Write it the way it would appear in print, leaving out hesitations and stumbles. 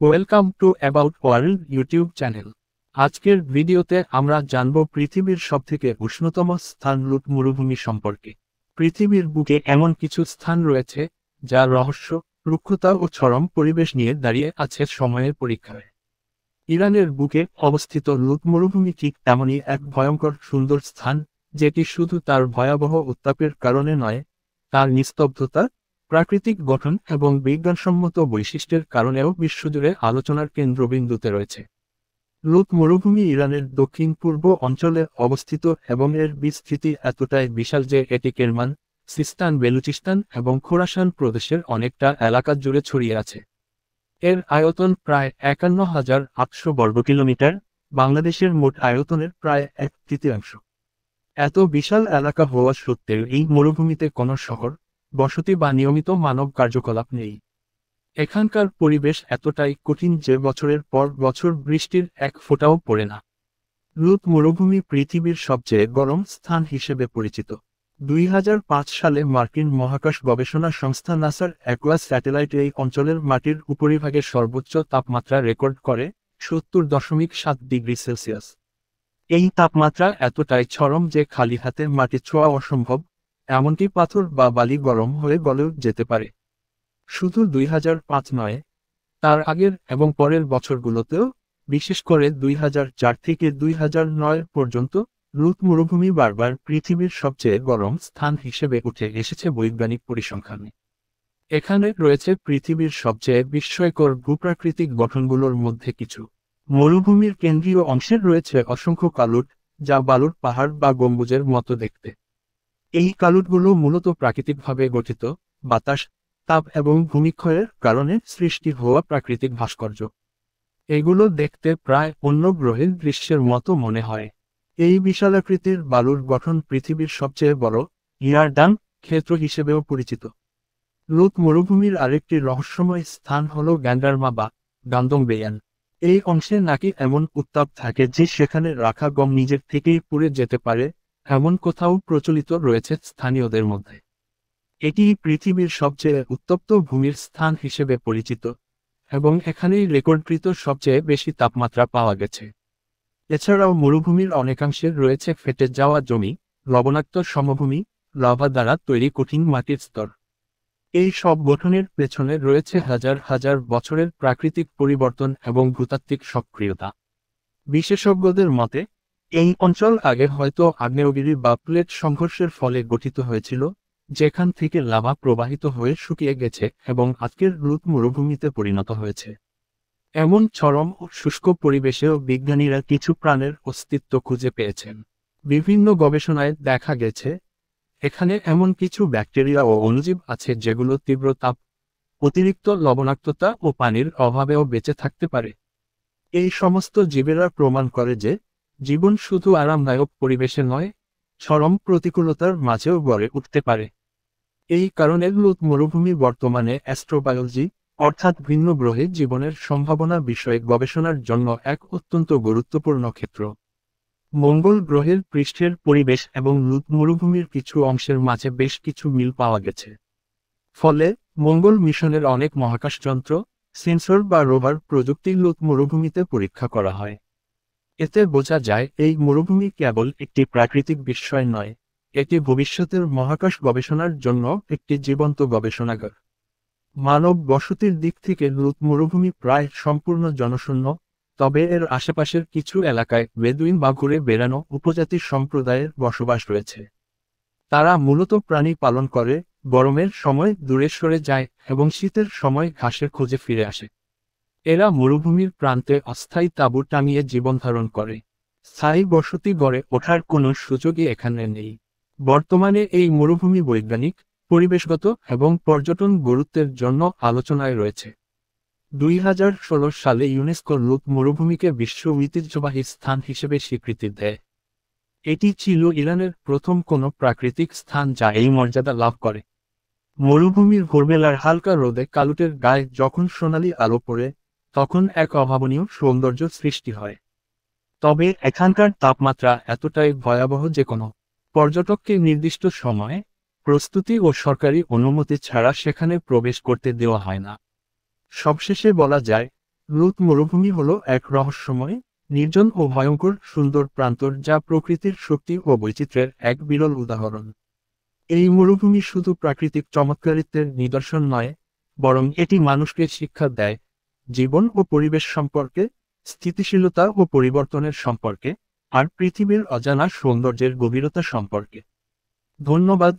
Welcome to about world YouTube channel. আজকের ভিডিওতে আমরা জানব পৃথিবীর সবথেকে উষ্ণতম স্থান লুট মরুভূমি সম্পর্কে। পৃথিবীর বুকে এমন কিছু স্থান রয়েছে যা রহস্য, রুক্ষতা ও চরম পরিবেশ নিয়ে দাঁড়িয়ে আছে সময়ের পরীক্ষায়। ইরানের বুকে অবস্থিত লুট মরুভূমি ঠিক তেমনই এক ভয়ঙ্কর সুন্দর স্থান, যেটি শুধু তার ভয়াবহ উত্তাপের কারণে নয়, তার নিস্তব্ধতা, প্রাকৃতিক গঠন এবং বিজ্ঞানসম্মত বৈশিষ্ট্যের কারণেও বিশ্বজুড়ে আলোচনার কেন্দ্রবিন্দুতে রয়েছে। লুট মরুভূমি ইরানের দক্ষিণ পূর্ব অঞ্চলে অবস্থিত এবং এর বিস্তৃতি এতটাই বিশাল যে এটি কেরমান, সিস্তান, বেলুচিস্তান এবং খোরাসান প্রদেশের অনেকটা এলাকা জুড়ে ছড়িয়ে আছে। এর আয়তন প্রায় ৫১,৮০০ বর্গ কিলোমিটার, বাংলাদেশের মোট আয়তনের প্রায় ১/৩। এত বিশাল এলাকা হওয়া সত্ত্বেও এই মরুভূমিতে কোনো শহর, বসতি বা নিয়মিত মানব কার্যকলাপ নেই। এখানকার পরিবেশ এতটাই কঠিন যে বছরের পর বছর বৃষ্টির এক ফোঁটাও পড়ে না। লুট মরুভূমি পৃথিবীর সবচেয়ে গরম স্থান হিসেবে পরিচিত। ২০০৫ সালে মার্কিন মহাকাশ গবেষণা সংস্থা নাসার অ্যাকুয়াস স্যাটেলাইট এই অঞ্চলের মাটির উপরিভাগের সর্বোচ্চ তাপমাত্রা রেকর্ড করে ৭০.৭ ডিগ্রি সেলসিয়াস। এই তাপমাত্রা এতটাই চরম যে খালি হাতে মাটি ছোঁয়া অসম্ভব, এমনকি পাথর বা বালি গরম হয়ে গলেও যেতে পারে। শুধু ২০০৫ নয়, তার আগের এবং পরের বছরগুলোতেও, বিশেষ করে ২০০৪ থেকে ২০০৯ পর্যন্ত, লুট মরুভূমি বারবার পৃথিবীর সবচেয়ে গরম স্থান হিসেবে উঠে এসেছে বৈজ্ঞানিক পরিসংখ্যানে। এখানে রয়েছে পৃথিবীর সবচেয়ে বিস্ময়কর ভূপ্রাকৃতিক গঠনগুলোর মধ্যে কিছু। মরুভূমির কেন্দ্রীয় অংশে রয়েছে অসংখ্য কালুট, যা বালুর পাহাড় বা গম্বুজের মতো দেখতে। এই কালুটগুলো মূলত প্রাকৃতিকভাবে গঠিত, বাতাস, তাপ এবং ভূমিক্ষয়ের কারণে সৃষ্টি হওয়া প্রাকৃতিক ভাস্কর্য। এগুলো দেখতে প্রায় অন্য গ্রহের দৃশ্যের মতো মনে হয়। এই বিশালাকৃতির বালুর গঠন পৃথিবীর সবচেয়ে বড় ইয়ারডান ক্ষেত্র হিসেবেও পরিচিত। লুট মরুভূমির আরেকটি রহস্যময় স্থান হল গ্যান্ডারমা বা গান্দংবেয়ান। এই অংশে নাকি এমন উত্তাপ থাকে যে সেখানে রাখা গম নিজের থেকেই পুড়ে যেতে পারে, এমন কোথাও প্রচলিত রয়েছে স্থানীয়দের মধ্যে। এটি পৃথিবীর সবচেয়ে উত্তপ্ত ভূমির স্থান হিসেবে পরিচিত এবং এখানেই রেকর্ডকৃত সবচেয়ে বেশি তাপমাত্রা পাওয়া গেছে। এছাড়াও মরুভূমির অনেকাংশে রয়েছে ফেটে যাওয়া জমি, লবণাক্ত সমভূমি, লাভা দ্বারা তৈরি কঠিন মাটির স্তর। এই সব গঠনের পেছনে রয়েছে হাজার হাজার বছরের প্রাকৃতিক পরিবর্তন এবং ভূতাত্ত্বিক সক্রিয়তা। বিশেষজ্ঞদের মতে, এই অঞ্চল আগে হয়তো আগ্নেয়গিরি বা প্লেট সংঘর্ষের ফলে গঠিত হয়েছিল, যেখান থেকে লাভা প্রবাহিত হয়ে শুকিয়ে গেছে এবং আজকের লুট মরুভূমিতে পরিণত হয়েছে। এমন চরম ও শুষ্ক পরিবেশেও বিজ্ঞানীরা কিছু প্রাণের অস্তিত্ব খুঁজে পেয়েছেন। বিভিন্ন গবেষণায় দেখা গেছে, এখানে এমন কিছু ব্যাকটেরিয়া ও অণুজীব আছে যেগুলো তীব্র তাপ, অতিরিক্ত লবণাক্ততা ও পানির অভাবেও বেঁচে থাকতে পারে। এই সমস্ত জীবেরা প্রমাণ করে যে জীবন শুধু আরামদায়ক পরিবেশে নয়, চরম প্রতিকূলতার মাঝেও গড়ে উঠতে পারে। এই কারণে লুট মরুভূমি বর্তমানে অ্যাস্ট্রোবায়োলজি, অর্থাৎ ভিন্ন গ্রহে জীবনের সম্ভাবনা বিষয়ে গবেষণার জন্য এক অত্যন্ত গুরুত্বপূর্ণ ক্ষেত্র। মঙ্গল গ্রহের পৃষ্ঠের পরিবেশ এবং লুট মরুভূমির কিছু অংশের মাঝে বেশ কিছু মিল পাওয়া গেছে। ফলে মঙ্গল মিশনের অনেক মহাকাশযন্ত্র, সেন্সর বা রোভার প্রযুক্তি লুট মরুভূমিতে পরীক্ষা করা হয়। এতে বোঝা যায় এই মরুভূমি কেবল একটি প্রাকৃতিক বিস্ময় নয়, এটি ভবিষ্যতের মহাকাশ গবেষণার জন্য একটি জীবন্ত গবেষণাগার। মানব বসতির দিক থেকে লুট মরুভূমি প্রায় সম্পূর্ণ জনশূন্য, তবে এর আশেপাশের কিছু এলাকায় বেদুইন বা ঘুরে বেড়ানো উপজাতি সম্প্রদায়ের বসবাস রয়েছে। তারা মূলত প্রাণী পালন করে, গরমের সময় দূরে সরে যায় এবং শীতের সময় ঘাসের খোঁজে ফিরে আসে। এরা মরুভূমির প্রান্তে অস্থায়ী তাঁবু টাঙিয়ে জীবনধারণ করে। স্থায়ী বসতি গড়ে ওঠার কোনো সুযোগই এখানে নেই। বর্তমানে এই মরুভূমি বৈজ্ঞানিক, পরিবেশগত এবং পর্যটন গুরুত্বের জন্য আলোচনায় রয়েছে। ২০১৬ সালে ইউনেস্কো লুট মরুভূমিকে বিশ্ব ঐতিহ্যবাহী স্থান হিসেবে স্বীকৃতি দেয়। এটি ছিল ইরানের প্রথম কোনো প্রাকৃতিক স্থান যা এই মর্যাদা লাভ করে। মরুভূমির ভোরবেলার হালকা রোদে কালুটের গায়ে যখন সোনালি আলো পড়ে, তখন এক অভাবনীয় সৌন্দর্য সৃষ্টি হয়। তবে এখানকার তাপমাত্রা এতটাই ভয়াবহ যে কোনো পর্যটককে নির্দিষ্ট সময়ে, প্রস্তুতি ও সরকারি অনুমতি ছাড়া সেখানে প্রবেশ করতে দেওয়া হয় না। সবশেষে বলা যায়, লুট মরুভূমি হলো এক রহস্যময়, নির্জন ও ভয়ঙ্কর সুন্দর প্রান্তর যা প্রকৃতির শক্তি ও বৈচিত্র্যের এক বিরল উদাহরণ। এই মরুভূমি শুধু প্রাকৃতিক চমৎকারিত্বের নিদর্শন নয়, বরং এটি মানুষকে শিক্ষা দেয় জীবন ও পরিবেশ সম্পর্কে, স্থিতিশীলতা ও পরিবর্তনের সম্পর্কে, আর পৃথিবীর অজানা সৌন্দর্যের গভীরতা সম্পর্কে। ধন্যবাদ।